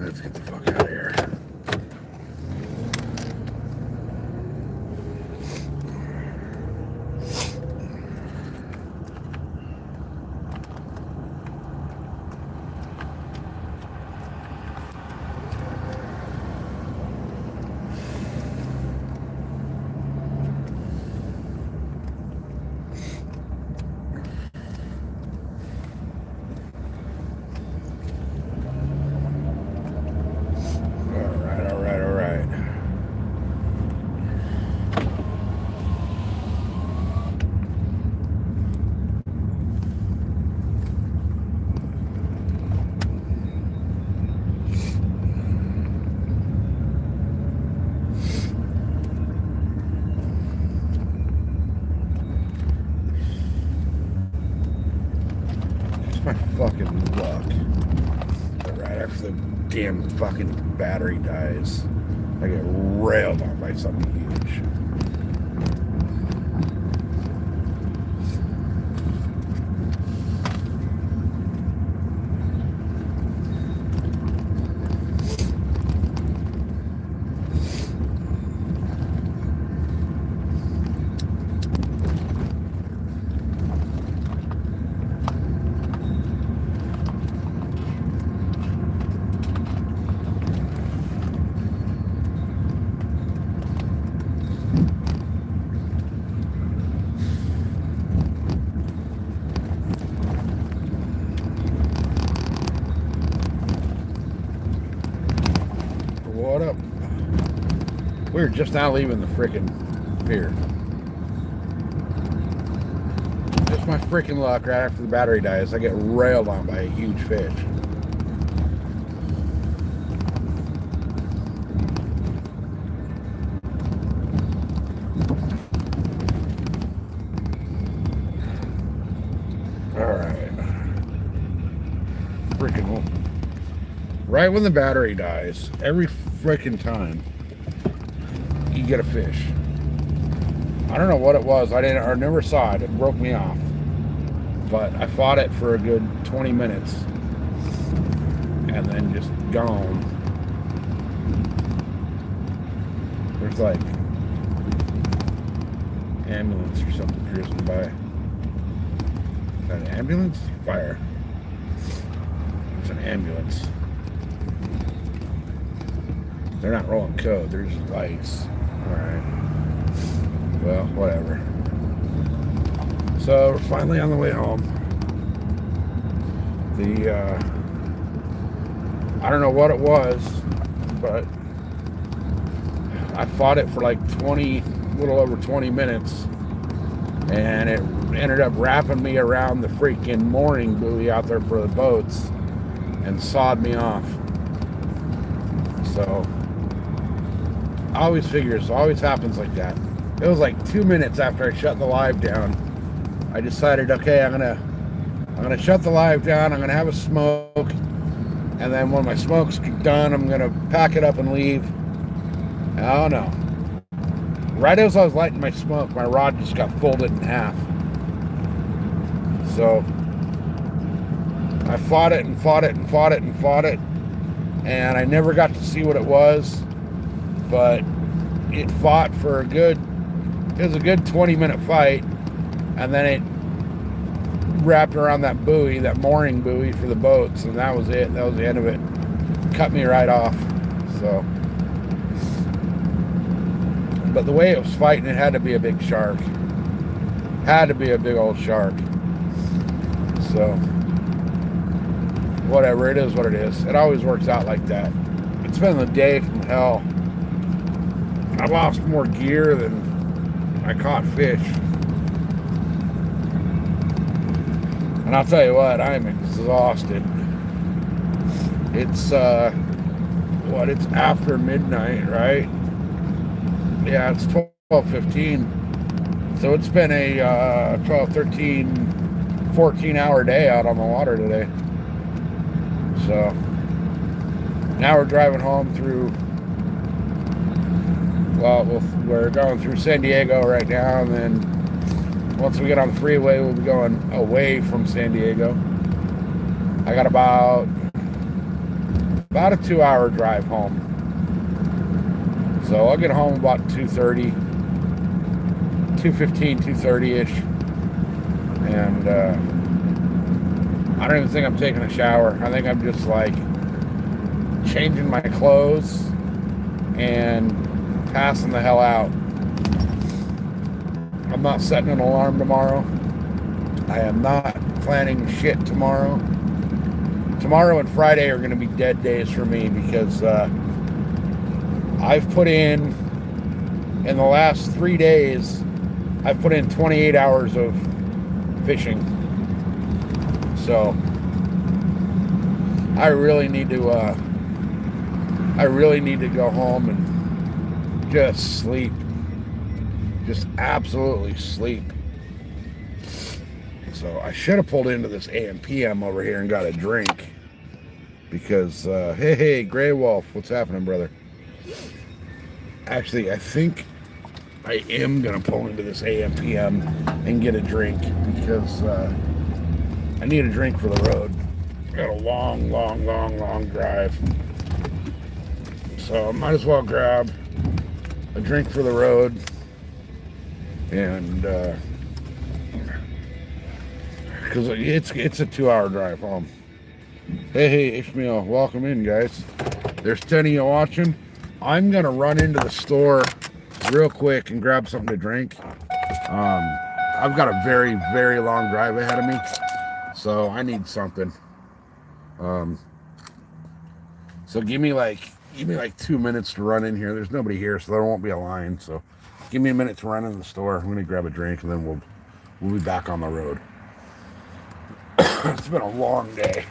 Let's get the fuck out of here. My fucking luck. But right after the damn fucking battery dies, I get railed on by something huge. What up? We're just now leaving the frickin' pier. Just my frickin' luck, right after the battery dies, I get railed on by a huge fish. Alright. Frickin' right when the battery dies, every frickin' time, you get a fish. I don't know what it was. I never saw it. It broke me off. But I fought it for a good 20 minutes and then just gone. There's like ambulance or something cruising by. Is that an ambulance? Fire. It's an ambulance. They're not rolling code. They're just lights. Alright. Well, whatever. So, we're finally on the way home. I don't know what it was, but I fought it for like a little over 20 minutes, and it ended up wrapping me around the freaking mooring buoy out there for the boats and sawed me off. So, I always figure it always happens like that. It was like 2 minutes after I shut the live down. I decided, okay, I'm gonna shut the live down. I'm gonna have a smoke, and then when my smoke's done, I'm gonna pack it up and leave. Oh no! Right as I was lighting my smoke, my rod just got folded in half. So I fought it and fought it and fought it and fought it, and I never got to see what it was, but it fought for it was a good 20-minute fight, and then it wrapped around that buoy, that mooring buoy for the boats, and that was it. That was the end of it. Cut me right off. So, but the way it was fighting, it had to be a big shark. Had to be a big old shark. So, whatever, it is what it is. It always works out like that. It's been a day from hell. I lost more gear than I caught fish. And I'll tell you what, I'm exhausted. It's, it's after midnight, right? Yeah, it's 12:15. So it's been a 12, 13, 14-hour day out on the water today. So now we're driving home through, we're going through San Diego right now, and then once we get on the freeway, we'll be going away from San Diego. I got about about a 2-hour drive home. So I'll get home about 2:30, 2:15, 2:30-ish. And I don't even think I'm taking a shower. I think I'm just like changing my clothes and passing the hell out. I'm not setting an alarm tomorrow. I am not planning shit tomorrow. Tomorrow and Friday are going to be dead days for me because I've put in the last 3 days, I've put in 28 hours of fishing. So I really need to go home and just sleep. Just absolutely sleep. So I should have pulled into this AM/PM over here and got a drink. Because, hey, Grey Wolf, what's happening, brother? Actually, I think I am going to pull into this AM/PM and get a drink. Because I need a drink for the road. I got a long drive. So I might as well grab a drink for the road. And because it's a 2-hour drive home. Hey, Ishmael, welcome in, guys. There's 10 of you watching. I'm gonna run into the store real quick and grab something to drink. I've got a very long drive ahead of me, so I need something. So give me like 2 minutes to run in here. There's nobody here, so there won't be a line. So give me a minute to run in the store. I'm gonna grab a drink, and then we'll be back on the road. It's been a long day.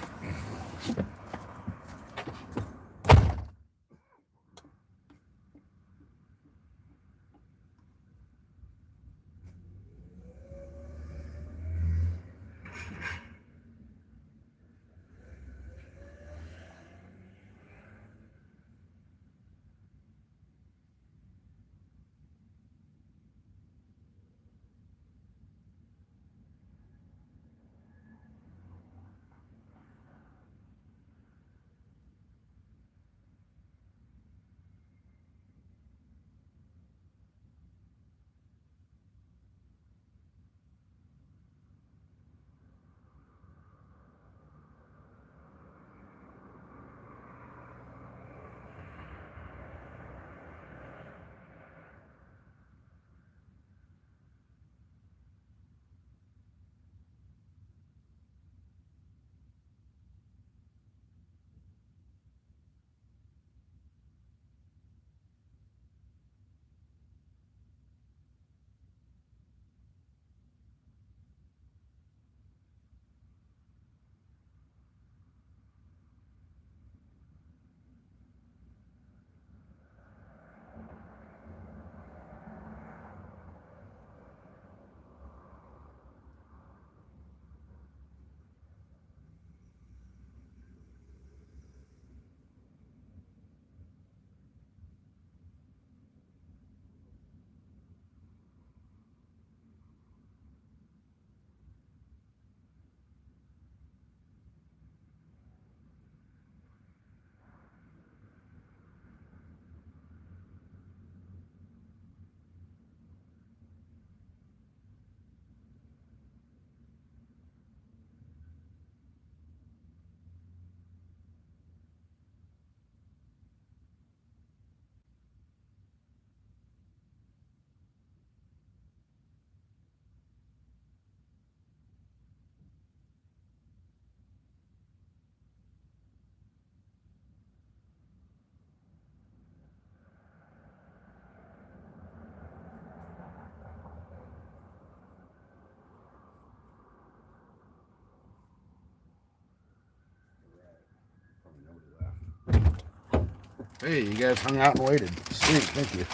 Hey, you guys hung out and waited. Sweet, thank you.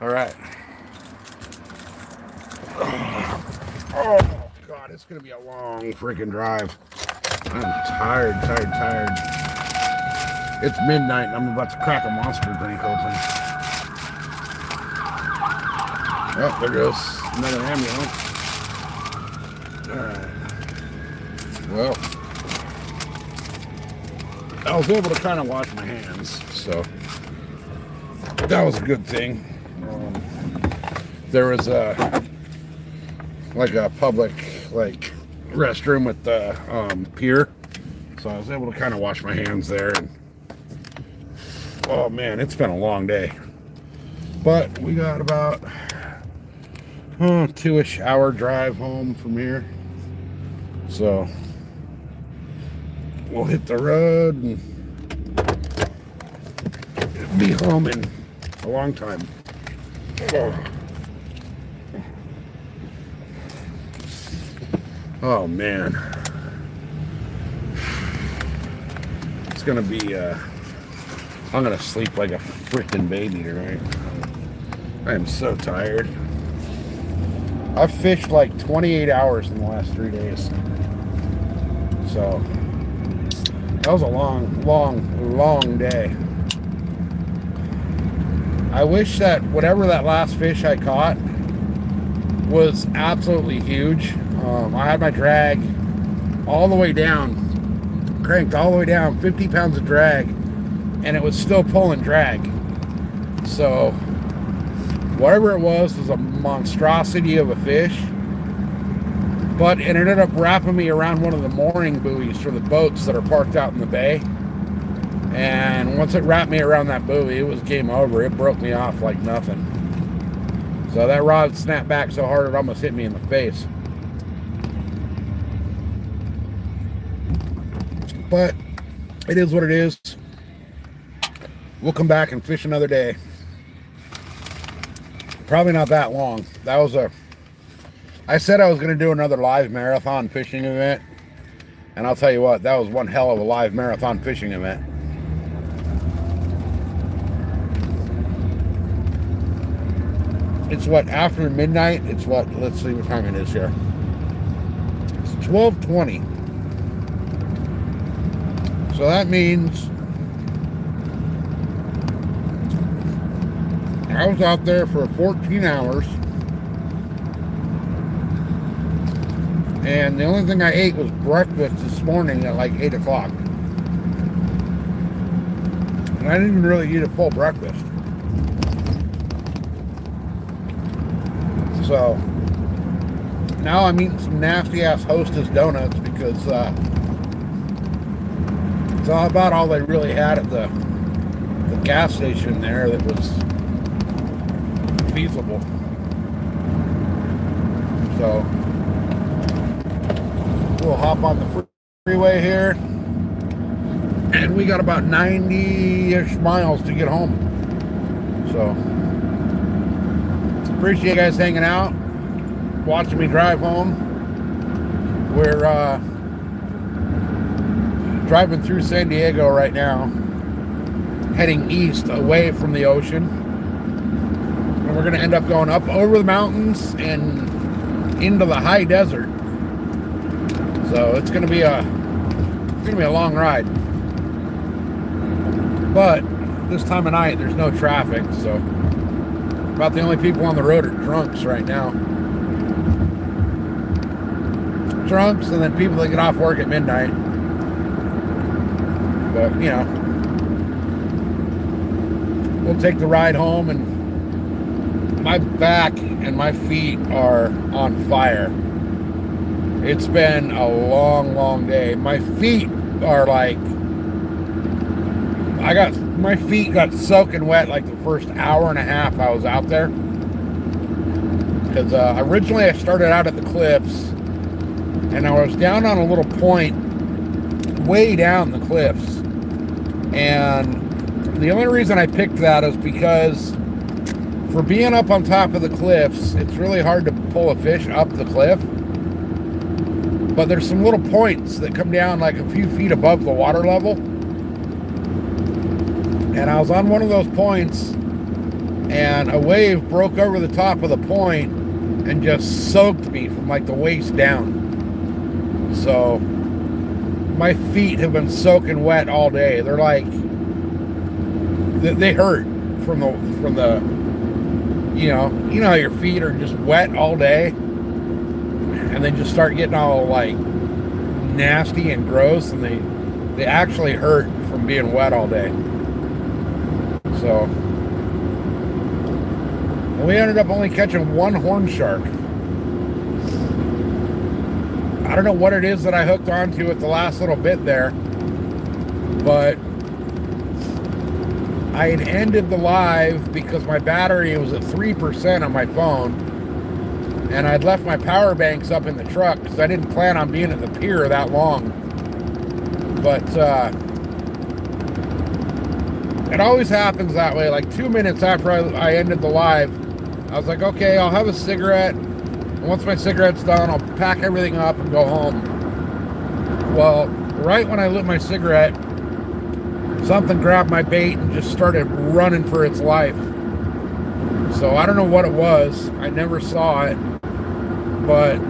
All right. Oh, God, it's going to be a long freaking drive. I'm tired. It's midnight and I'm about to crack a Monster drink open. Oh, there goes another ambulance. All right. Well, I was able to kind of wash my hands, so that was a good thing. There was a public restroom at the pier, so I was able to kind of wash my hands there. And oh man, it's been a long day, but we got about 2-ish hour drive home from here, so we'll hit the road and be home in a long time. Oh man, it's gonna be I'm gonna sleep like a freaking baby tonight. I am so tired. I've fished like 28 hours in the last 3 days, so that was a long day. I wish that whatever that last fish I caught was absolutely huge. I had my drag all the way down, cranked all the way down, 50 pounds of drag, and it was still pulling drag. So whatever it was a monstrosity of a fish, but it ended up wrapping me around one of the mooring buoys for the boats that are parked out in the bay. And once it wrapped me around that buoy, it was game over. It broke me off like nothing. So that rod snapped back so hard it almost hit me in the face. But it is what it is. We'll come back and fish another day. Probably not that long. I said I was going to do another live marathon fishing event. And I'll tell you what, that was one hell of a live marathon fishing event. It's what, after midnight? It's what, let's see what time it is here. It's 12:20. So that means I was out there for 14 hours. And the only thing I ate was breakfast this morning at like 8 o'clock. And I didn't even really eat a full breakfast. So now I'm eating some nasty ass Hostess donuts because it's about all they really had at the gas station there that was feasible. So we'll hop on the freeway here, and we got about 90-ish miles to get home. So appreciate you guys hanging out, watching me drive home. We're driving through San Diego right now, heading east away from the ocean, and we're going to end up going up over the mountains and into the high desert. So it's going to be a long ride, but this time of night there's no traffic, so about the only people on the road are drunks right now. Drunks, and then people that get off work at midnight. But, you know, we'll take the ride home, and my back and my feet are on fire. It's been a long day. My feet are like, my feet got soaking wet like the first hour and a half I was out there. Because originally I started out at the cliffs, and I was down on a little point way down the cliffs. And the only reason I picked that is because for being up on top of the cliffs, it's really hard to pull a fish up the cliff. But there's some little points that come down like a few feet above the water level. And I was on one of those points, and a wave broke over the top of the point and just soaked me from like the waist down. So my feet have been soaking wet all day. They're like, they hurt from the you know how your feet are just wet all day, and they just start getting all like nasty and gross, and they actually hurt from being wet all day. So we ended up only catching one horn shark. I don't know what it is that I hooked onto at the last little bit there, but I had ended the live because my battery was at 3% on my phone, and I'd left my power banks up in the truck because I didn't plan on being at the pier that long. But it always happens that way. Like 2 minutes after I ended the live, I was like, okay, I'll have a cigarette. And once my cigarette's done, I'll pack everything up and go home. Well, right when I lit my cigarette, something grabbed my bait and just started running for its life. So I don't know what it was. I never saw it. But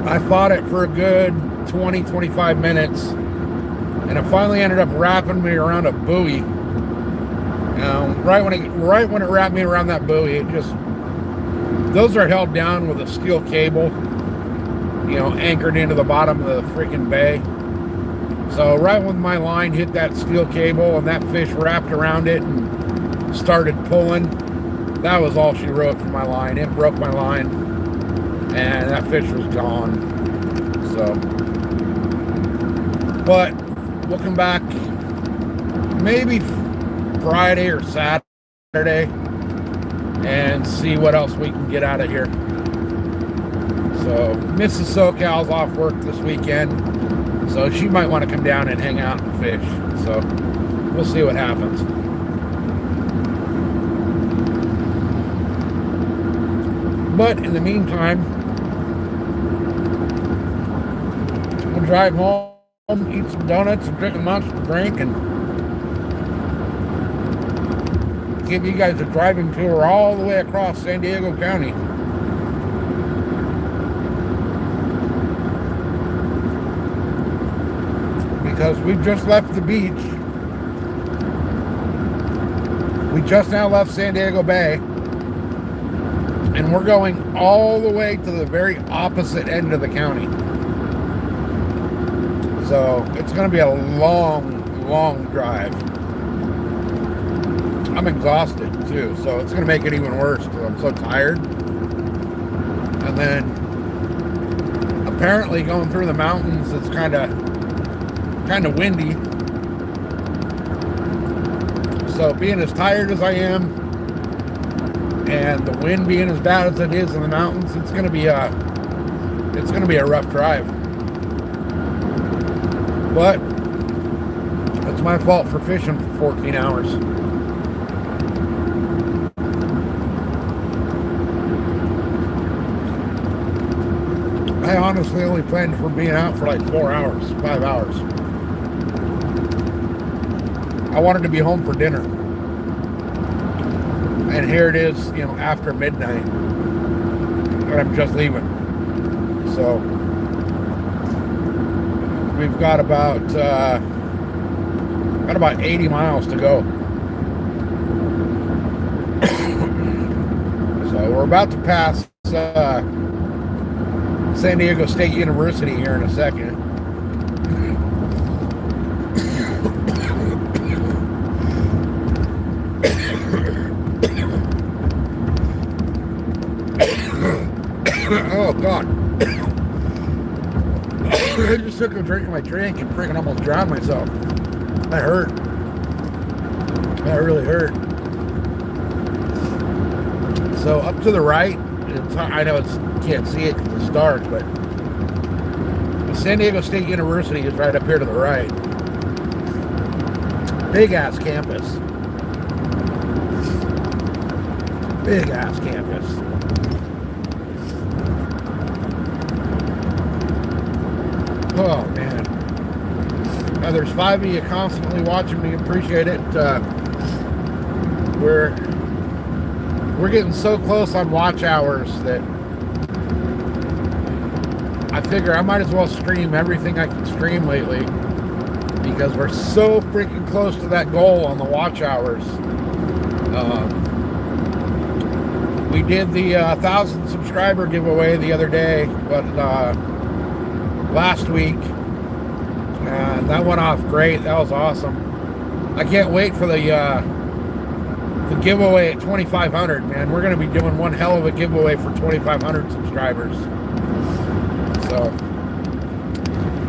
I fought it for a good 20, 25 minutes. And it finally ended up wrapping me around a buoy. Right when it wrapped me around that buoy, it just... Those are held down with a steel cable, anchored into the bottom of the freaking bay. So right when my line hit that steel cable and that fish wrapped around it and started pulling, that was all she wrote for my line. It broke my line and that fish was gone. So, but we'll come back maybe Friday or Saturday and see what else we can get out of here. So Mrs. SoCal's off work this weekend, so she might want to come down and hang out and fish. So we'll see what happens. But in the meantime, we'll drive home, eat some donuts and drink a monster drink, and give you guys a driving tour all the way across San Diego County. Because we've just left the beach. We just now left San Diego Bay. And we're going all the way to the very opposite end of the county. So it's going to be a long, long drive. I'm exhausted too, so it's going to make it even worse because I'm so tired. And then apparently going through the mountains, it's kind of windy. So being as tired as I am, and the wind being as bad as it is in the mountains, it's going to be a rough drive. But it's my fault for fishing for 14 hours. I honestly only planned for being out for like 4 hours, 5 hours. I wanted to be home for dinner. And here it is, after midnight. And I'm just leaving. So we've got about 80 miles to go. So we're about to pass San Diego State University here in a second. Oh God. I just took a drink of my drink and freaking almost drowned myself. That hurt. That really hurt. So up to the right, I know you can't see it because it's dark, but San Diego State University is right up here to the right. Big ass campus. Big ass campus. Oh man. Now there's 5 of you constantly watching me. Appreciate it. We're getting so close on watch hours that I figure I might as well stream everything I can stream lately, because we're so freaking close to that goal on the watch hours. We did the 1,000 subscriber giveaway the other day, but last week, And that went off great. That was awesome. I can't wait for the giveaway at 2,500, man. We're going to be doing one hell of a giveaway for 2,500 subscribers. So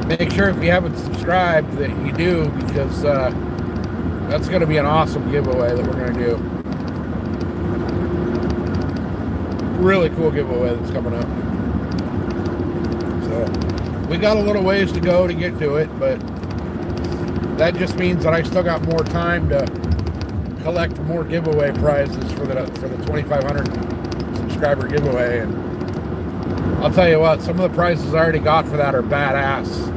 make sure if you haven't subscribed that you do, because that's going to be an awesome giveaway that we're going to do. Really cool giveaway that's coming up. So we got a little ways to go to get to it, but that just means that I still got more time to collect more giveaway prizes for the 2,500 subscriber giveaway. And I'll tell you what, some of the prizes I already got for that are badass.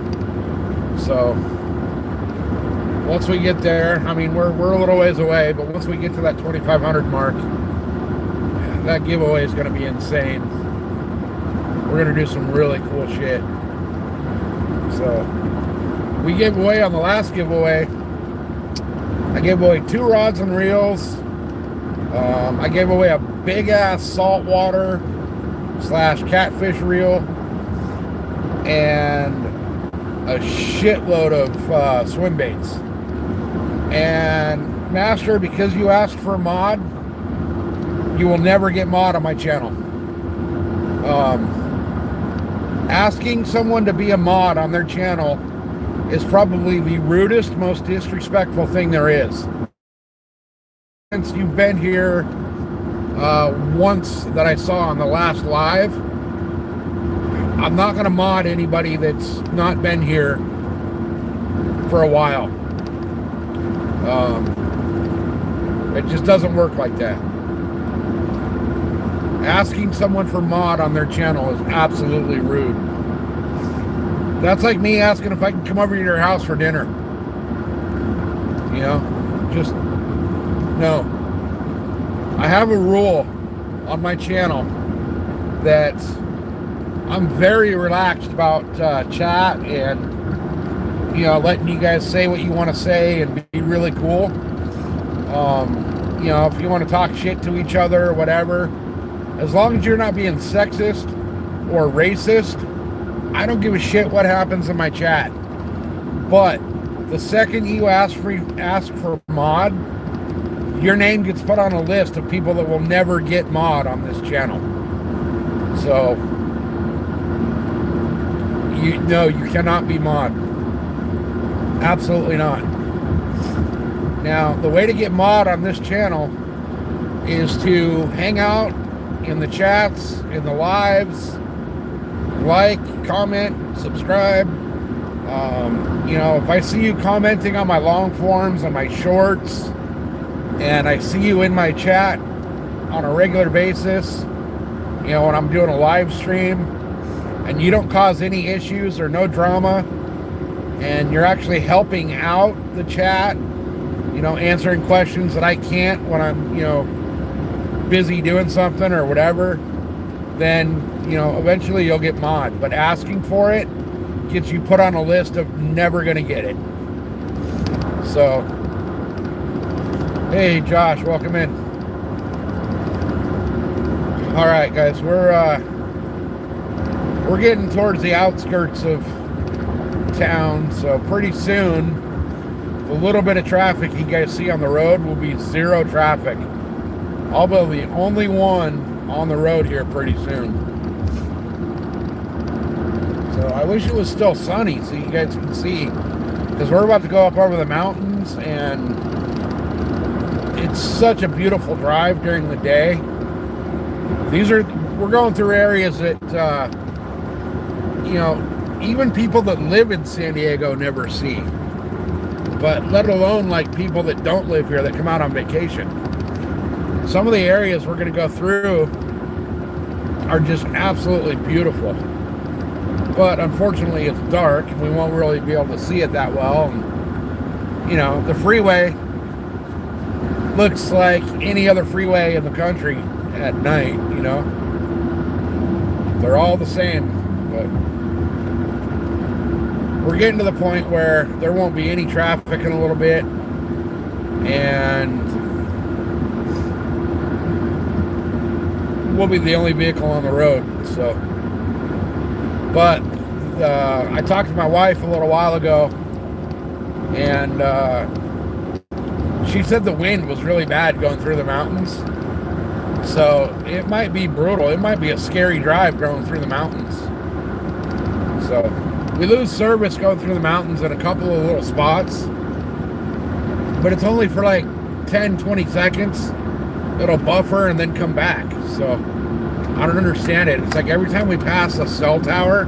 So once we get there, I mean, we're a little ways away, but once we get to that 2,500 mark, that giveaway is going to be insane. We're going to do some really cool shit. So we gave away on the last giveaway, I gave away 2 rods and reels. I gave away a big ass saltwater / catfish reel and a shitload of swim baits. And Master, because you asked for a mod, you will never get mod on my channel. Asking someone to be a mod on their channel is probably the rudest, most disrespectful thing there is. Since you've been here once that I saw on the last live, I'm not going to mod anybody that's not been here for a while. It just doesn't work like that. Asking someone for mod on their channel is absolutely rude. That's like me asking if I can come over to your house for dinner. You know, just no. I have a rule on my channel that I'm very relaxed about chat and, you know, letting you guys say what you want to say and be really cool. You know, if you want to talk shit to each other or whatever, as long as you're not being sexist or racist, I don't give a shit what happens in my chat. But the second you ask for mod, your name gets put on a list of people that will never get mod on this channel. So, you cannot be mod. Absolutely not. Now, the way to get mod on this channel is to hang out in the chats, in the lives, like, comment, subscribe. You know, if I see you commenting on my long forms, on my shorts, and I see you in my chat on a regular basis, you know, when I'm doing a live stream, and you don't cause any issues or no drama, and you're actually helping out the chat, you know, answering questions that I can't when I'm, you know, busy doing something or whatever, then, you know, eventually you'll get mod. But asking for it gets you put on a list of never gonna get it. So, hey Josh, welcome in. All right, guys, we're getting towards the outskirts of town, so pretty soon the little bit of traffic you guys see on the road will be zero traffic. I'll be the only one on the road here pretty soon. So I wish it was still sunny so you guys can see, because we're about to go up over the mountains and it's such a beautiful drive during the day. We're going through areas that, you know, even people that live in San Diego never see, but let alone like people that don't live here that come out on vacation. Some of the areas we're going to go through are just absolutely beautiful, but unfortunately it's dark and we won't really be able to see it that well. And, you know, the freeway looks like any other freeway in the country at night, you know. They're all the same, but we're getting to the point where there won't be any traffic in a little bit, and we'll be the only vehicle on the road. So, but I talked to my wife a little while ago, And she said the wind was really bad going through the mountains. So it might be brutal. It might be a scary drive going through the mountains. So we lose service going through the mountains in a couple of little spots. But it's only for like 10, 20 seconds. It'll buffer and then come back. So I don't understand it. It's like every time we pass a cell tower,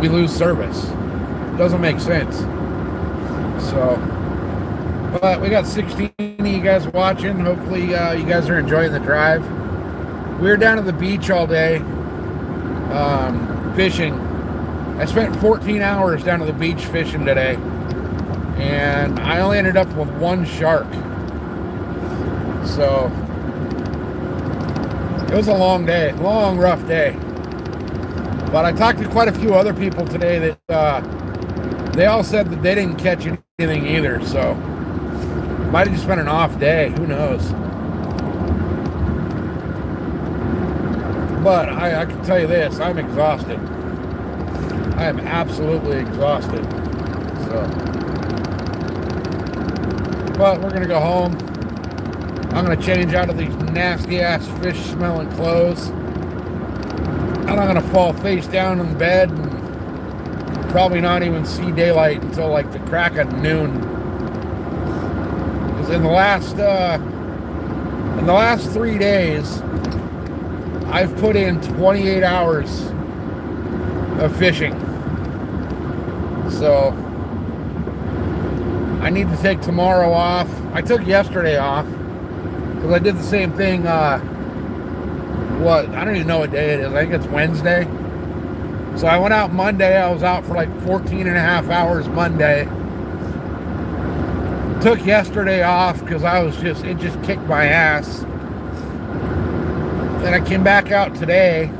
we lose service. It doesn't make sense. So, but we got 16 of you guys watching. Hopefully you guys are enjoying the drive. We were down at the beach all day fishing. I spent 14 hours down at the beach fishing today, and I only ended up with one shark. So it was a long day, long, rough day. But I talked to quite a few other people today that they all said that they didn't catch anything either. So might have just been an off day. Who knows? But I can tell you this, I'm exhausted. I am absolutely exhausted. So, but we're going to go home. I'm going to change out of these nasty ass fish smelling clothes. And I'm going to fall face down in bed and probably not even see daylight until like the crack of noon. Because in the last 3 days, I've put in 28 hours of fishing. So I need to take tomorrow off. I took yesterday off because I did the same thing. I don't even know what day it is. I think it's Wednesday. So I went out Monday. I was out for like 14 and a half hours Monday. Took yesterday off because it just kicked my ass. Then I came back out today.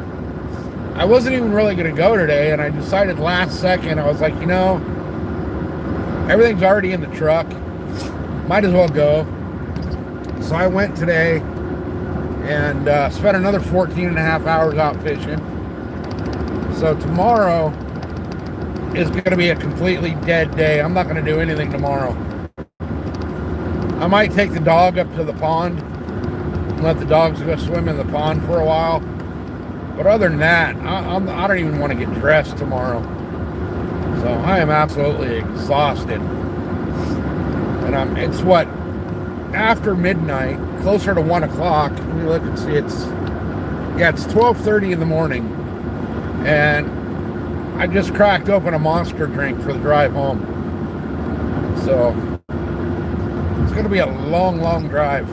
I wasn't even really going to go today, and I decided last second, I was like, you know, everything's already in the truck. Might as well go. So I went today and spent another 14 and a half hours out fishing. So tomorrow is going to be a completely dead day. I'm not going to do anything tomorrow. I might take the dog up to the pond and let the dogs go swim in the pond for a while. But other than that, I don't even want to get dressed tomorrow. So I am absolutely exhausted. And it's what, after midnight, closer to 1 o'clock. Let me look and see. It's 12:30 in the morning. And I just cracked open a Monster drink for the drive home. So it's going to be a long, long drive.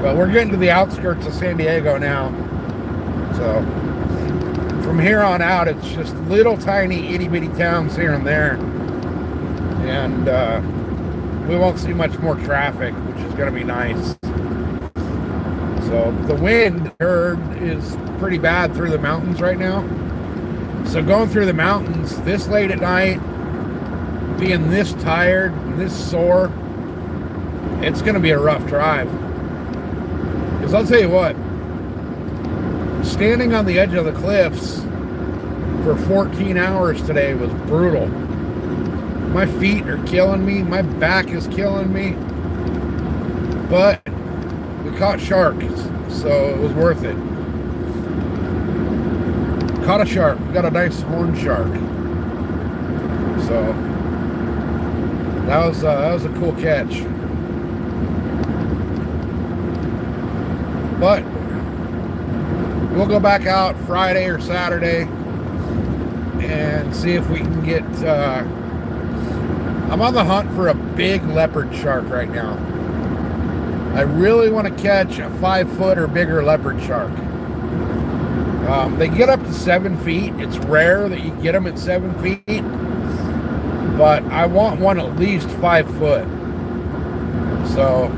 But we're getting to the outskirts of San Diego now. So from here on out, it's just little tiny itty bitty towns here and there. And we won't see much more traffic, which is going to be nice. So the wind is pretty bad through the mountains right now. So going through the mountains this late at night, being this tired, this sore, it's going to be a rough drive. Because I'll tell you what, standing on the edge of the cliffs for 14 hours today was brutal. My feet are killing me. My back is killing me. But we caught sharks, so it was worth it. Caught a shark. We got a nice horn shark. So that was a cool catch. But we'll go back out Friday or Saturday and see if we can get... I'm on the hunt for a big leopard shark right now. I really want to catch a 5-foot or bigger leopard shark. They get up to 7 feet. It's rare that you get them at 7 feet. But I want one at least 5 foot. So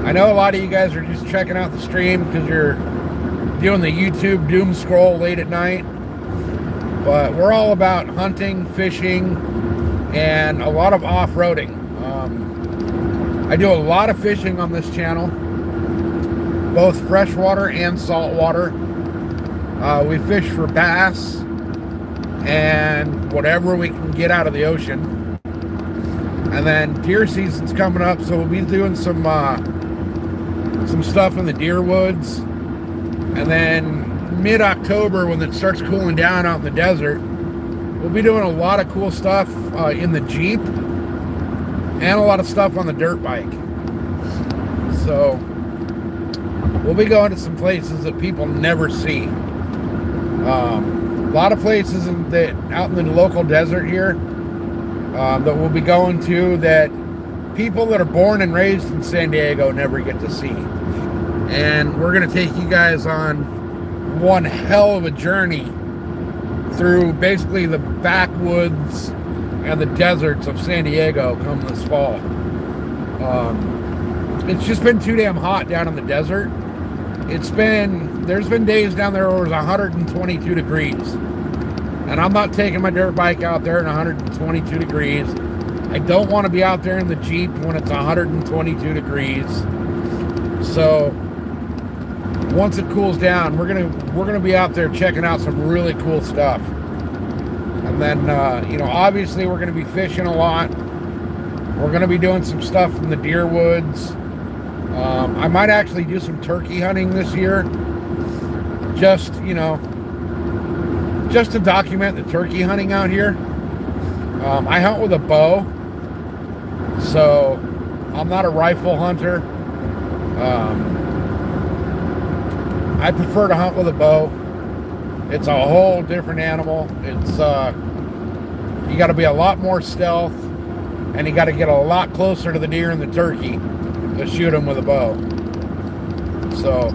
I know a lot of you guys are just checking out the stream because you're doing the YouTube doom scroll late at night. But we're all about hunting, fishing, and a lot of off-roading. I do a lot of fishing on this channel, both freshwater and saltwater. We fish for bass and whatever we can get out of the ocean. And then deer season's coming up, so we'll be doing some stuff in the deer woods. And then mid-October, when it starts cooling down out in the desert, we'll be doing a lot of cool stuff in the Jeep and a lot of stuff on the dirt bike. So we'll be going to some places that people never see. A lot of places that out in the local desert here that we'll be going to that people that are born and raised in San Diego never get to see. And we're going to take you guys on one hell of a journey through basically the backwoods and the deserts of San Diego come this fall. It's just been too damn hot down in the desert. There's been days down there where it was 122 degrees. And I'm not taking my dirt bike out there in 122 degrees. I don't want to be out there in the Jeep when it's 122 degrees. So once it cools down, we're gonna be out there checking out some really cool stuff. And then obviously we're gonna be fishing a lot. We're gonna be doing some stuff from the deer woods. I might actually do some turkey hunting this year, just to document the turkey hunting out here. I hunt with a bow, so I'm not a rifle hunter. I prefer to hunt with a bow. It's a whole different animal. It's you got to be a lot more stealth, and you got to get a lot closer to the deer and the turkey to shoot them with a bow. So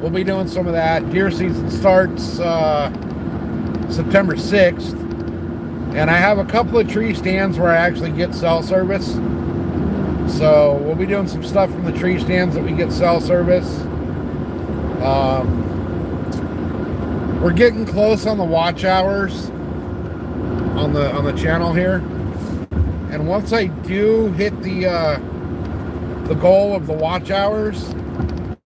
we'll be doing some of that. Deer season starts September 6th, and I have a couple of tree stands where I actually get cell service. So we'll be doing some stuff from the tree stands that we get cell service. We're getting close on the watch hours on the channel here, and once I do hit the goal of the watch hours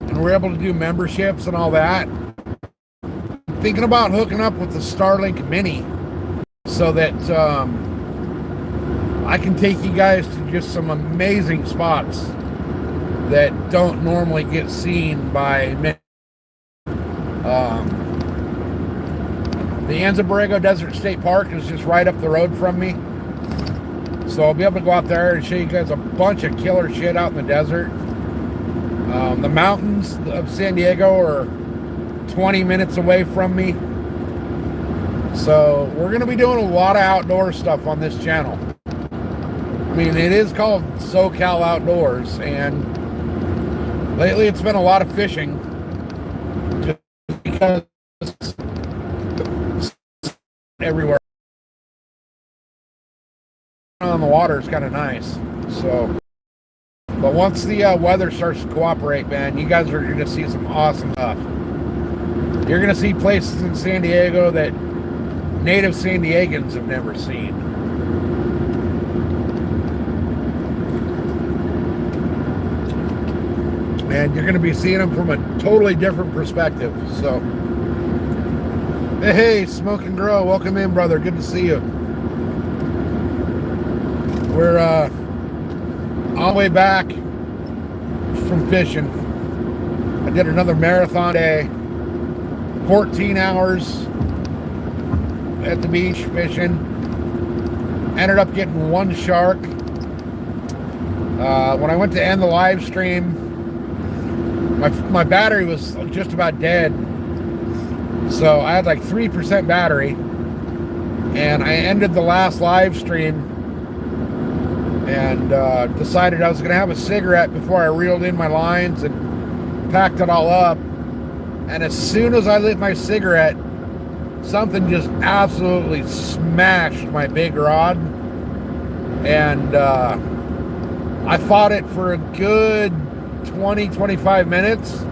and we're able to do memberships and all that, I'm thinking about hooking up with the Starlink Mini so that I can take you guys to just some amazing spots that don't normally get seen by many. The Anza Borrego Desert State Park is just right up the road from me. So I'll be able to go out there and show you guys a bunch of killer shit out in the desert. The mountains of San Diego are 20 minutes away from me. So we're going to be doing a lot of outdoor stuff on this channel. I mean, it is called SoCal Outdoors, and lately it's been a lot of fishing just because everywhere on the water is kind of nice. So, but once the weather starts to cooperate, man, you guys are going to see some awesome stuff. You're going to see places in San Diego that native San Diegans have never seen. And you're going to be seeing them from a totally different perspective. So, hey, Smoke and Grow, welcome in, brother. Good to see you. We're on the way back from fishing. I did another marathon day, 14 hours at the beach fishing. Ended up getting one shark. When I went to end the live stream, my battery was just about dead. So I had like 3% battery, and I ended the last live stream and decided I was going to have a cigarette before I reeled in my lines and packed it all up. And as soon as I lit my cigarette, something just absolutely smashed my big rod. And I fought it for a good 20-25 minutes.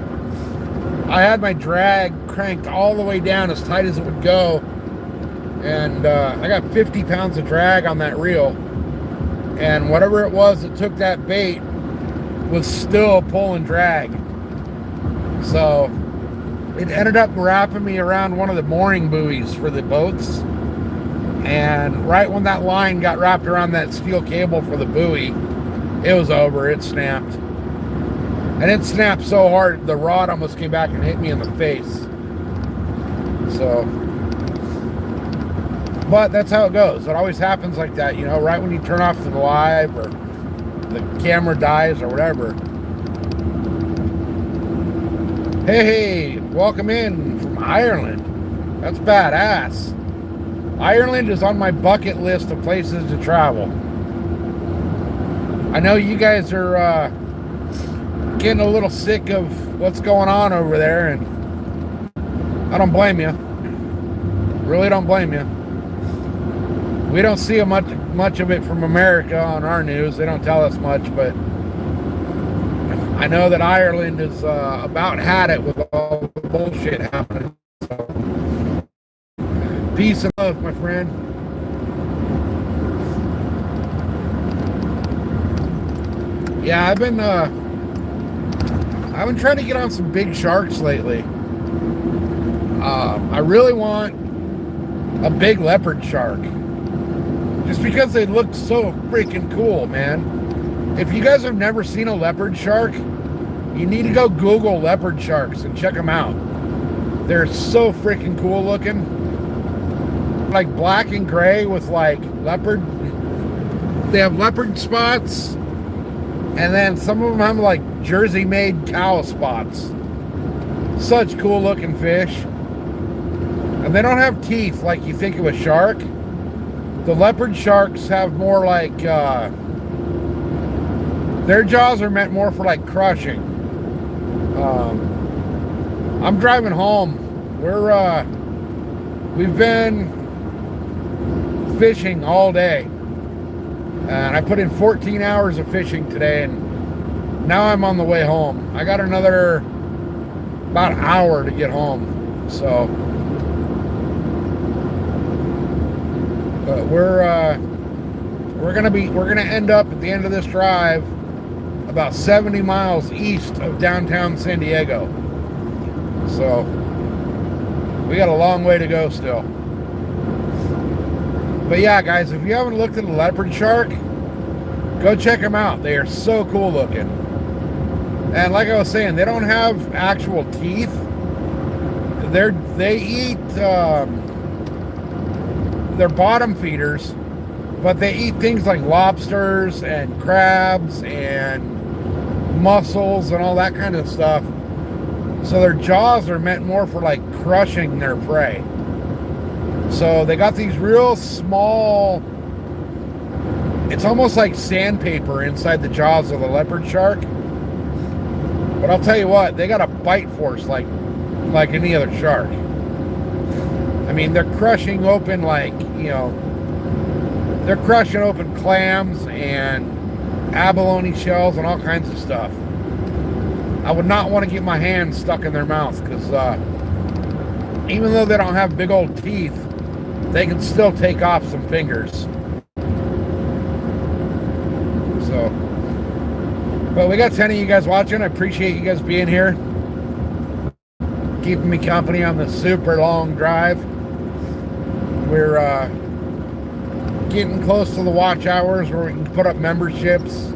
I had my drag cranked all the way down as tight as it would go, and I got 50 pounds of drag on that reel, and whatever it was that took that bait was still pulling drag. So it ended up wrapping me around one of the mooring buoys for the boats. And right when that line got wrapped around that steel cable for the buoy, it was over. It snapped. And it snapped so hard, the rod almost came back and hit me in the face. So, but that's how it goes. It always happens like that, you know, right when you turn off the live or the camera dies or whatever. Hey, welcome in from Ireland. That's badass. Ireland is on my bucket list of places to travel. I know you guys are getting a little sick of what's going on over there, and I don't blame you. Really don't blame you. We don't see much of it from America on our news. They don't tell us much, but I know that Ireland is about had it with all the bullshit happening. So, peace and love, my friend. Yeah, I've been trying to get on some big sharks lately. I really want a big leopard shark, just because they look so freaking cool, man. If you guys have never seen a leopard shark, you need to go Google leopard sharks and check them out. They're so freaking cool looking. Like black and gray with like leopard. They have leopard spots. And then some of them have like Jersey made cow spots. Such cool looking fish. And they don't have teeth like you think of a shark. The leopard sharks have more like, their jaws are meant more for like crushing. I'm driving home. We've been fishing all day. And I put in 14 hours of fishing today, and now I'm on the way home. I got another about an hour to get home. So, but we're gonna end up at the end of this drive about 70 miles east of downtown San Diego. So we got a long way to go still. But yeah, guys, if you haven't looked at a leopard shark, go check them out. They are so cool looking. And like I was saying, they don't have actual teeth. They eat, they're bottom feeders, but they eat things like lobsters and crabs and mussels and all that kind of stuff. So their jaws are meant more for like crushing their prey. So they got these real small, it's almost like sandpaper inside the jaws of the leopard shark. But I'll tell you what, they got a bite force like any other shark. I mean, they're crushing open like, you know, they're crushing open clams and abalone shells and all kinds of stuff. I would not want to get my hands stuck in their mouth, because even though they don't have big old teeth, they can still take off some fingers. So, but we got 10 of you guys watching. I appreciate you guys being here, keeping me company on the super long drive. We're getting close to the watch hours where we can put up memberships,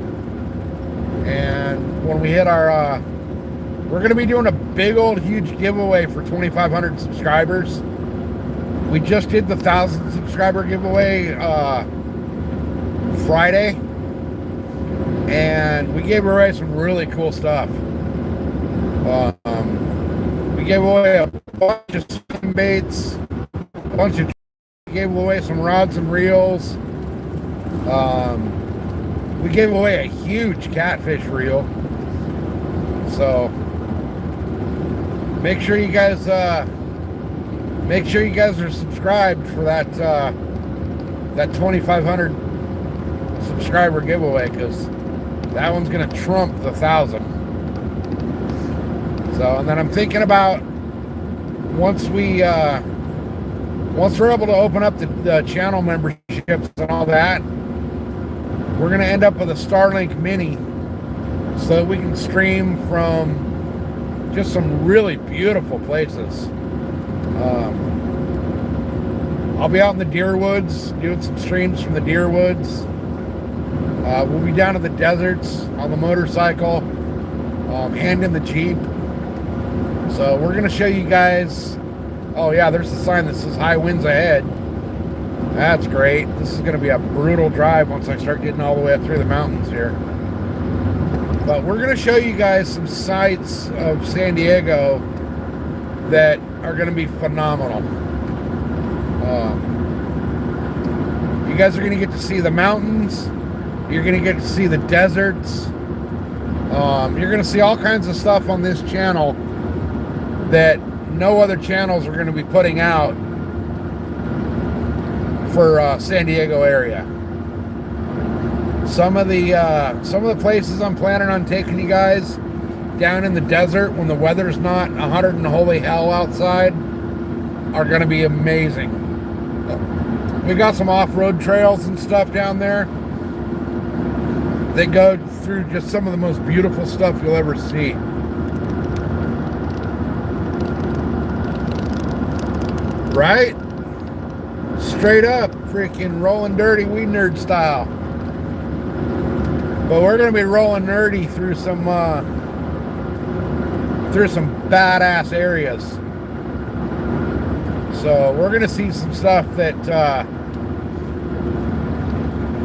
and when we hit our we're going to be doing a big old huge giveaway for 2,500 subscribers. We just did the 1,000 subscriber giveaway Friday, and we gave away some really cool stuff. We gave away a bunch of swim baits, we gave away some rods and reels. We gave away a huge catfish reel. So make sure you guys are subscribed for that 2,500 subscriber giveaway, because that one's gonna trump the 1,000. So, and then I'm thinking about once we're able to open up the channel memberships and all that, we're going to end up with a Starlink Mini so that we can stream from Just some really beautiful places. I'll be out in the deer woods doing some streams from the deer woods. We'll be down in the deserts on the motorcycle and in the Jeep. So we're going to show you guys. Oh yeah, there's a sign that says high winds ahead. That's great. This is going to be a brutal drive once I start getting all the way up through the mountains here. But we're going to show you guys some sights of San Diego that are going to be phenomenal. You guys are going to get to see the mountains. You're going to get to see the deserts. You're going to see all kinds of stuff on this channel that no other channels are going to be putting out for San Diego area. Some of the places I'm planning on taking you guys down in the desert when the weather's not 100 and holy hell outside are going to be amazing. We got some off-road trails and stuff down there that go through just some of the most beautiful stuff you'll ever see. Right? Straight up, freaking rolling dirty weed nerd style. But we're gonna be rolling nerdy through some badass areas. So we're gonna see some stuff that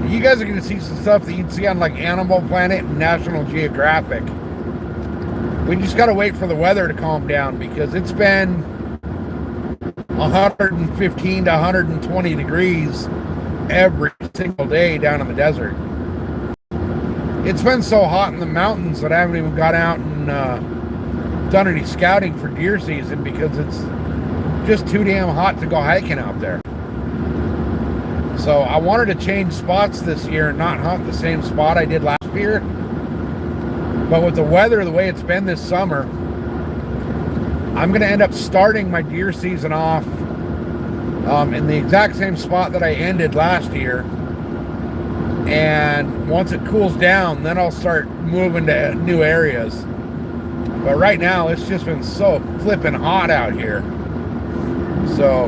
you guys are gonna see some stuff that you'd see on like Animal Planet and National Geographic. We just gotta wait for the weather to calm down because it's been 115 to 120 degrees every single day down in the desert. It's been so hot in the mountains that I haven't even got out and done any scouting for deer season because it's just too damn hot to go hiking out there. So I wanted to change spots this year and not hunt the same spot I did last year. But with the weather the way it's been this summer, I'm going to end up starting my deer season off in the exact same spot that I ended last year. And once it cools down, then I'll start moving to new areas. But right now, it's just been so flipping hot out here. So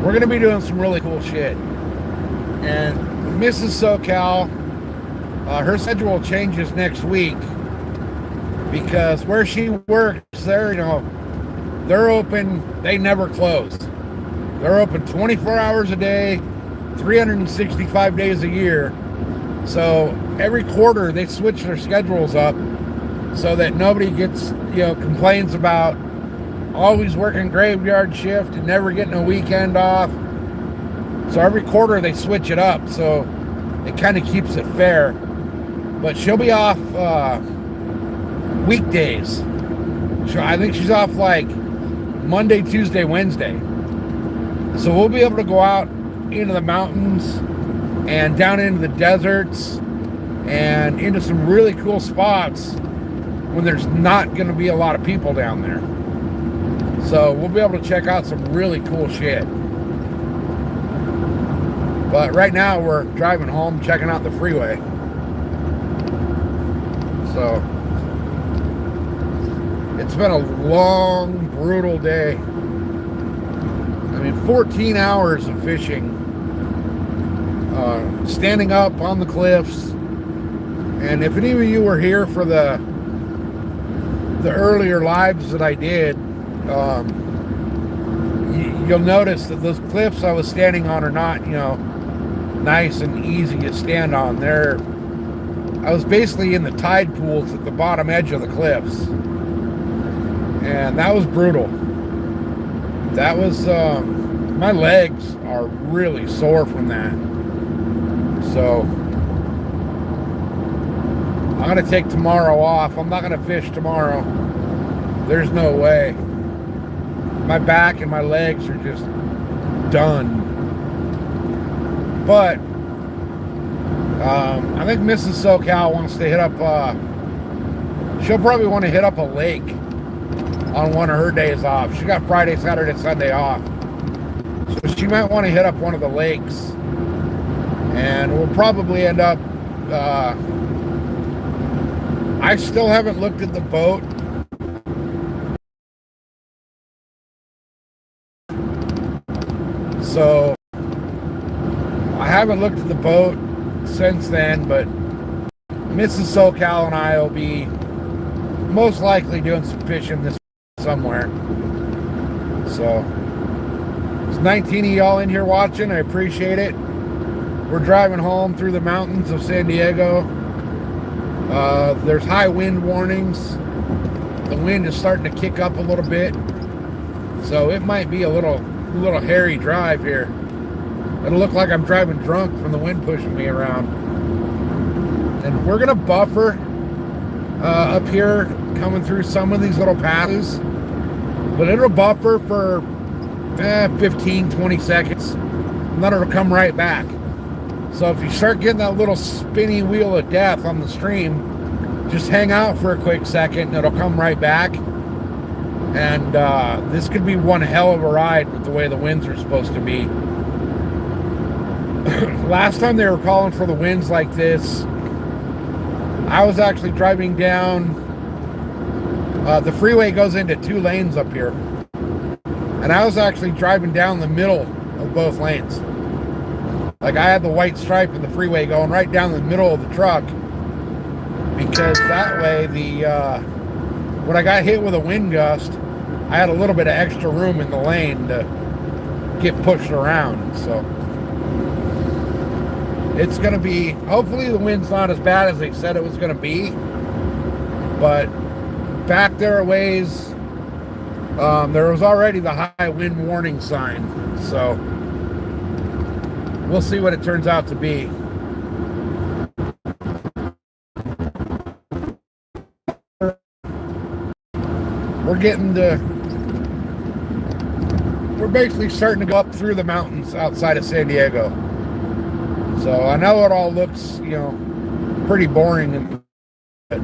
we're going to be doing some really cool shit. And Mrs. SoCal, her schedule changes next week because where she works, they're open. They never close. They're open 24 hours a day, 365 days a year. So every quarter they switch their schedules up so that nobody gets, complains about always working graveyard shift and never getting a weekend off. So every quarter they switch it up. So it kind of keeps it fair. But she'll be off weekdays. I think she's off like Monday, Tuesday, Wednesday. So we'll be able to go out into the mountains and down into the deserts and into some really cool spots when there's not going to be a lot of people down there. So we'll be able to check out some really cool shit. But right now we're driving home, checking out the freeway. So it's been a long, brutal day. 14 hours of fishing, standing up on the cliffs. And if any of you were here for the earlier lives that I did, you'll notice that those cliffs I was standing on are not, nice and easy to stand on. I was basically in the tide pools at the bottom edge of the cliffs. And that was brutal. That was, my legs are really sore from that. So I'm going to take tomorrow off. I'm not going to fish tomorrow. There's no way. My back and my legs are just done. But I think Mrs. SoCal wants to hit up, she'll probably want to hit up a lake on one of her days off. She got Friday, Saturday, Sunday off. So she might want to hit up one of the lakes. And we'll probably end up I still haven't looked at the boat. So I haven't looked at the boat since then, but Mrs. SoCal and I will be most likely doing some fishing this somewhere. So there's 19 of y'all in here watching. I appreciate it. We're driving home through the mountains of San Diego. There's high wind warnings. The wind is starting to kick up a little bit, so it might be a little hairy drive here. It'll look like I'm driving drunk from the wind pushing me around. And we're gonna buffer up here, coming through some of these little passes, but it'll buffer for 15-20 seconds, and then it'll come right back. So if you start getting that little spinny wheel of death on the stream, just hang out for a quick second and it'll come right back. And this could be one hell of a ride with the way the winds are supposed to be. Last time they were calling for the winds like this, I was actually driving down, the freeway goes into 2 lanes up here. And I was actually driving down the middle of both lanes. Like, I had the white stripe in the freeway going right down the middle of the truck, because that way when I got hit with a wind gust, I had a little bit of extra room in the lane to get pushed around. So it's going to be, hopefully the wind's not as bad as they said it was going to be, but back there a ways, there was already the high wind warning sign. So we'll see what it turns out to be. We're basically starting to go up through the mountains outside of San Diego. So I know it all looks, pretty boring. If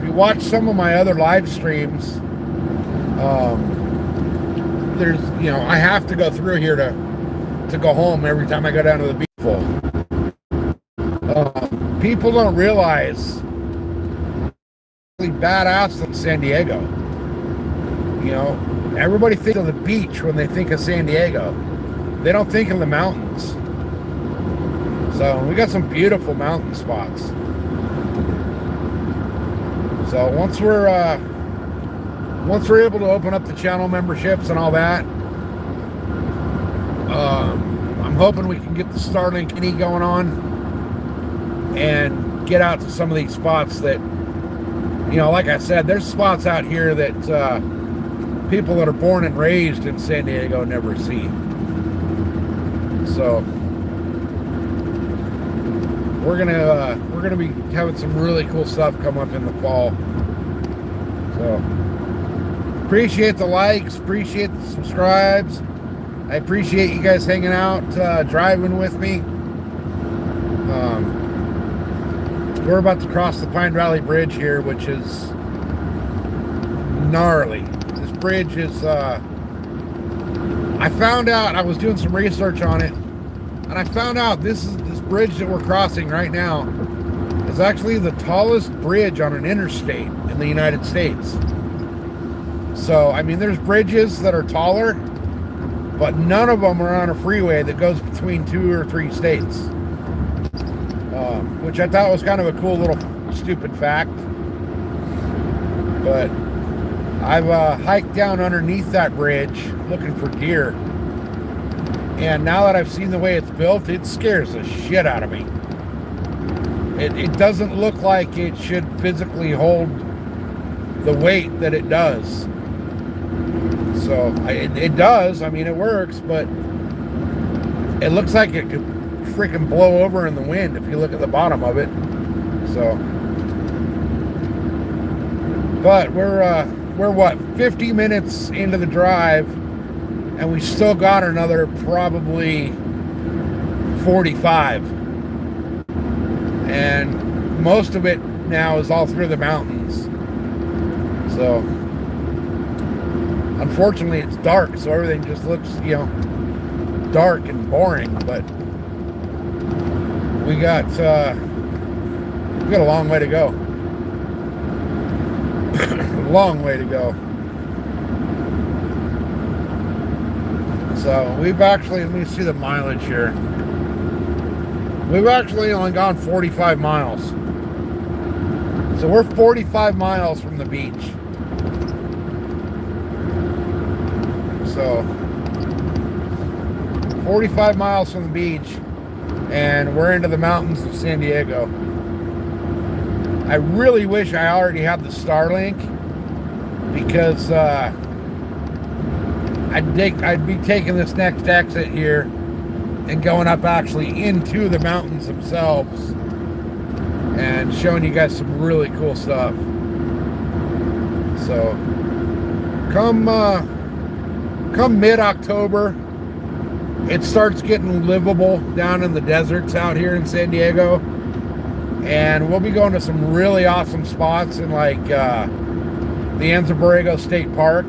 you watch some of my other live streams, there's, I have to go through here to go home every time I go down to the beach. People don't realize really badass in San Diego. Everybody thinks of the beach when they think of San Diego. They don't think of the mountains. So we got some beautiful mountain spots. So once we're able to open up the channel memberships and all that, I'm hoping we can get the Starlink Mini going on and get out to some of these spots that, like I said, there's spots out here that people that are born and raised in San Diego never see. So we're gonna be having some really cool stuff come up in the fall. So appreciate the likes, appreciate the subscribes. I appreciate you guys hanging out, driving with me. We're about to cross the Pine Valley Bridge here, which is gnarly. This bridge is, I found out, I was doing some research on it, and I found out this bridge that we're crossing right now is actually the tallest bridge on an interstate in the United States. So, I mean, there's bridges that are taller, but none of them are on a freeway that goes between 2 or 3 states. Which I thought was kind of a cool little stupid fact. But I've hiked down underneath that bridge looking for deer. And now that I've seen the way it's built, it scares the shit out of me. It doesn't look like it should physically hold the weight that it does. So it does. I mean, it works, but it looks like it could freaking blow over in the wind if you look at the bottom of it. So, but we're what, 50 minutes into the drive, and we still got another probably 45, and most of it now is all through the mountains. So unfortunately it's dark, so everything just looks, dark and boring, but we got a long way to go. Long way to go. So we've actually, let me see the mileage here. We've actually only gone 45 miles. So we're 45 miles from the beach. So 45 miles from the beach, and we're into the mountains of San Diego. I really wish I already had the Starlink, because I'd be taking this next exit here and going up actually into the mountains themselves and showing you guys some really cool stuff. So come mid-October, it starts getting livable down in the deserts out here in San Diego, and we'll be going to some really awesome spots in like the Anza Borrego State Park.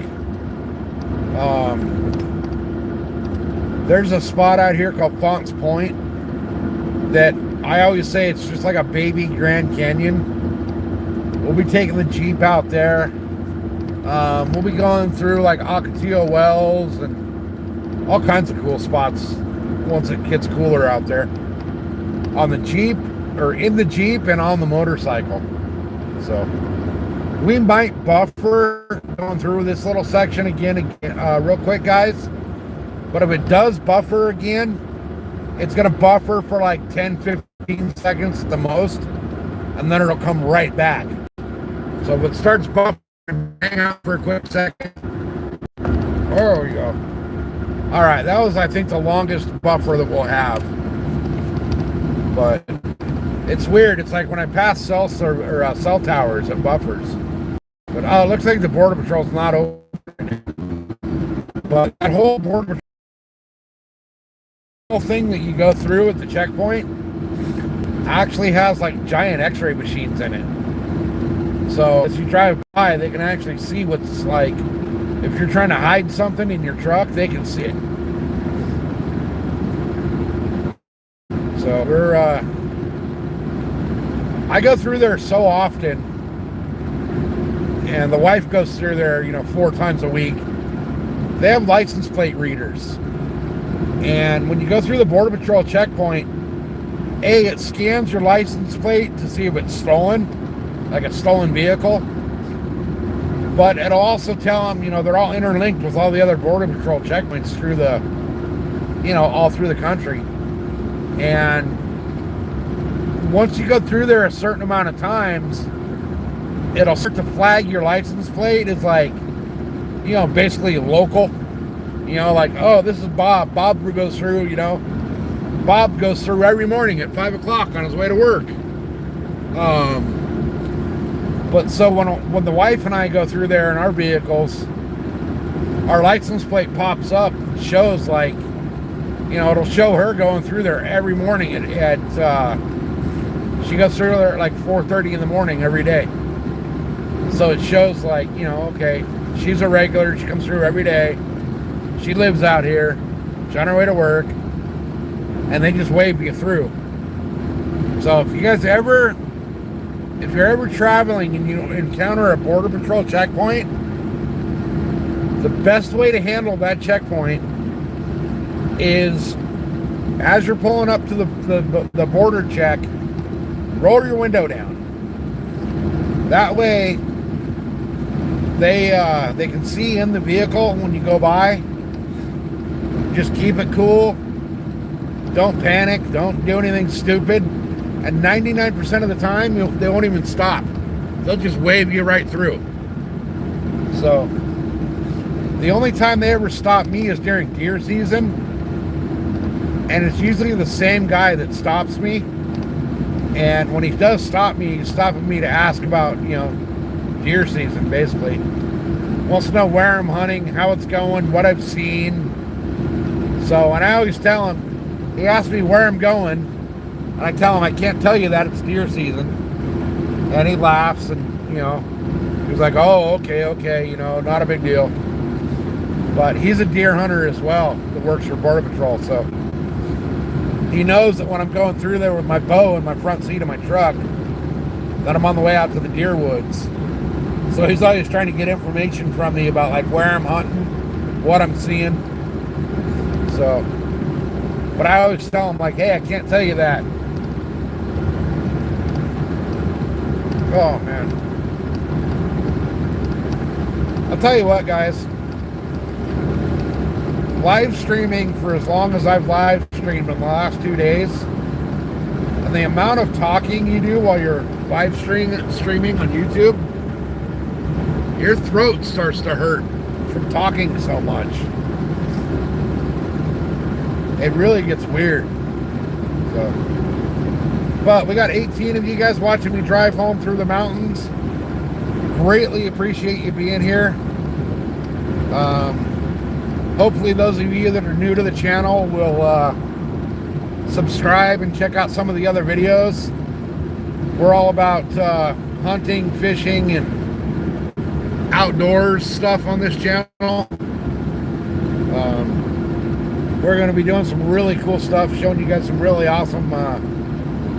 There's a spot out here called Fonts Point that I always say it's just like a baby Grand Canyon. We'll be taking the Jeep out there. We'll be going through like Ocotillo Wells and all kinds of cool spots once it gets cooler out there. On the Jeep, or in the Jeep, and on the motorcycle. So we might buffer going through this little section again real quick, guys. But if it does buffer again, it's going to buffer for like 10-15 seconds at the most, and then it'll come right back. So if it starts buffering, hang out for a quick second. There we go. All right, that was, I think, the longest buffer that we'll have. But it's weird. It's like when I pass cell towers, it buffers. But it looks like the Border Patrol's not open. But that whole Border Patrol thing that you go through at the checkpoint actually has like giant X-ray machines in it. So as you drive by, they can actually see what's like. If you're trying to hide something in your truck, they can see it. So I go through there so often, and the wife goes through there, 4 times a week. They have license plate readers. And when you go through the Border Patrol checkpoint, it scans your license plate to see if it's stolen, like a stolen vehicle. But it'll also tell them, they're all interlinked with all the other Border Patrol checkpoints through the, all through the country. And once you go through there a certain amount of times, it'll start to flag your license plate as like, basically local. Like, oh, this is Bob. Bob goes through, Bob goes through every morning at 5 o'clock on his way to work. But so when the wife and I go through there in our vehicles, our license plate pops up, shows like, it'll show her going through there every morning she goes through there at like 4:30 in the morning every day. So it shows like, okay, she's a regular, she comes through every day. She lives out here. She's on her way to work. And they just wave you through. So if you're ever traveling and you encounter a Border Patrol checkpoint, the best way to handle that checkpoint is, as you're pulling up to the border check, roll your window down. That way, they can see in the vehicle when you go by. Just keep it cool. Don't panic. Don't do anything stupid. And 99% of the time, they won't even stop. They'll just wave you right through. So, the only time they ever stop me is during deer season. And it's usually the same guy that stops me. And when he does stop me, he's stopping me to ask about, deer season, basically. Wants to know where I'm hunting, how it's going, what I've seen. So, and I always tell him, he asks me where I'm going, and I tell him I can't tell you that, it's deer season. And he laughs, and, he's like, oh, okay, not a big deal. But he's a deer hunter as well that works for Border Patrol, so he knows that when I'm going through there with my bow in my front seat of my truck, that I'm on the way out to the deer woods. So he's always trying to get information from me about like where I'm hunting, what I'm seeing. So, but I always tell him like, hey, I can't tell you that. Oh man. I'll tell you what, guys. Live streaming for as long as I've live streamed in the last 2 days, and the amount of talking you do while you're live streaming on YouTube, your throat starts to hurt from talking so much. It really gets weird. So, but we got 18 of you guys watching me drive home through the mountains. Greatly appreciate you being here. Hopefully those of you that are new to the channel will subscribe and check out some of the other videos. We're all about hunting, fishing, and outdoors stuff on this channel. We're going to be doing some really cool stuff, showing you guys some really awesome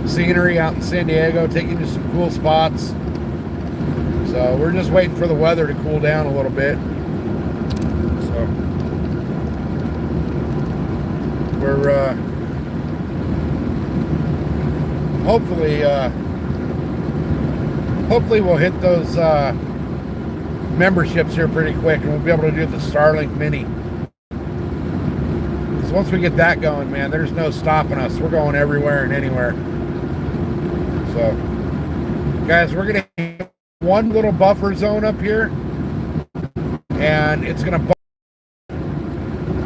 scenery out in San Diego, taking you to some cool spots. So we're just waiting for the weather to cool down a little bit. So we're hopefully we'll hit those memberships here pretty quick, and we'll be able to do the Starlink Mini. Because once we get that going, man, there's no stopping us. We're going everywhere and anywhere. So, guys, we're gonna hit one little buffer zone up here, and it's gonna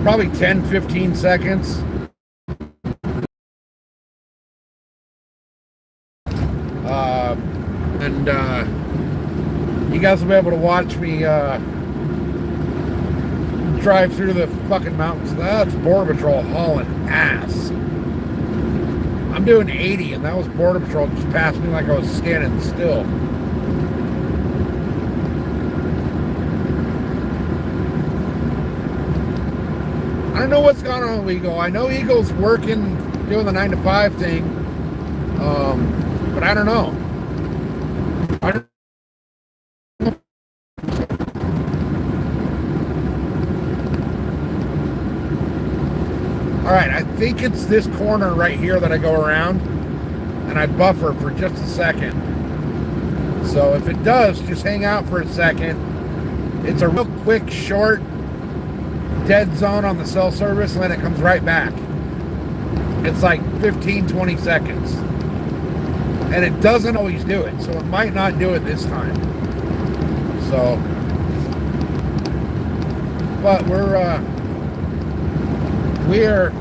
probably 10-15 seconds. You guys will be able to watch me drive through the fucking mountains. That's Border Patrol hauling ass. I'm doing 80, and that was Border Patrol just passed me like I was standing still. I don't know what's going on with Eagle. I know Eagle's working, doing the 9-to-5 thing, but I don't know. Alright, I think it's this corner right here that I go around, and I buffer for just a second. So if it does, just hang out for a second. It's a real quick, short, dead zone on the cell service, and then it comes right back. It's like 15-20 seconds. And it doesn't always do it, so it might not do it this time. So, but we are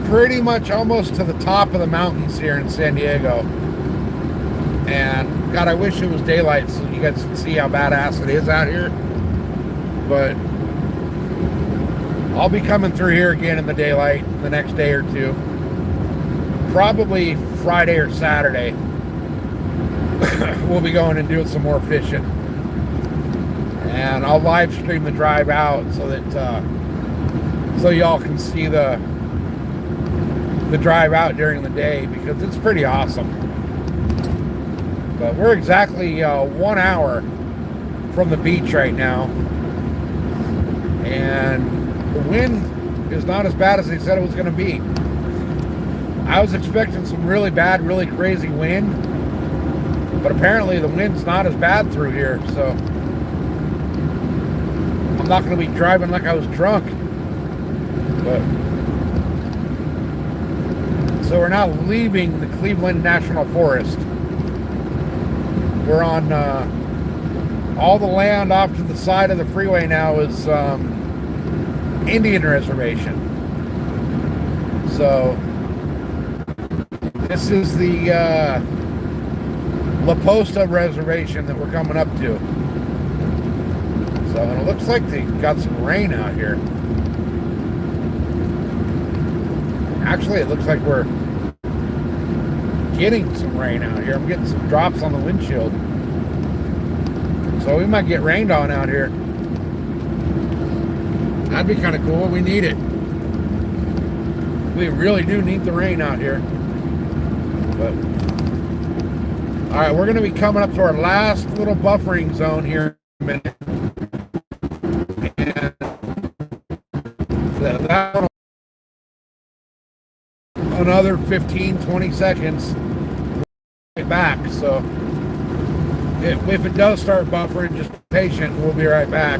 pretty much almost to the top of the mountains here in San Diego. And God, I wish it was daylight so you guys could see how badass it is out here. But I'll be coming through here again in the daylight the next day or two. Probably Friday or Saturday. We'll be going and doing some more fishing. And I'll live stream the drive out so that so y'all can see the drive out during the day, because it's pretty awesome. But we're exactly 1 hour from the beach right now, and the wind is not as bad as they said it was going to be. I was expecting some really bad, really crazy wind, but apparently the wind's not as bad through here, so I'm not going to be driving like I was drunk. But so we're now leaving the Cleveland National Forest. We're on all the land off to the side of the freeway now is Indian reservation. So this is the La Posta reservation that we're coming up to. So, and it looks like they got some rain out here. Actually, it looks like we're getting some rain out here. I'm getting some drops on the windshield. So we might get rained on out here. That'd be kind of cool. We need it. We really do need the rain out here. But all right, we're going to be coming up to our last little buffering zone here in a minute. And that another 15-20 seconds right back. So if it does start buffering, just be patient. We'll be right back.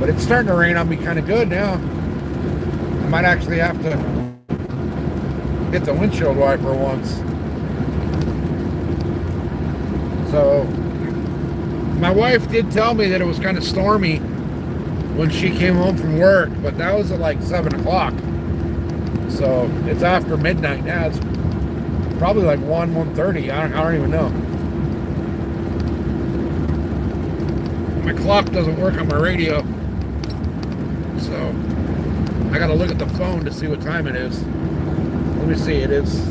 But it's starting to rain on me kind of good now. I might actually have to get the windshield wiper once. So my wife did tell me that it was kind of stormy when she came home from work, but that was at like 7 o'clock. So it's after midnight now. It's probably like 1:30. I don't even know. My clock doesn't work on my radio, so I gotta look at the phone to see what time it is. Let me see. It is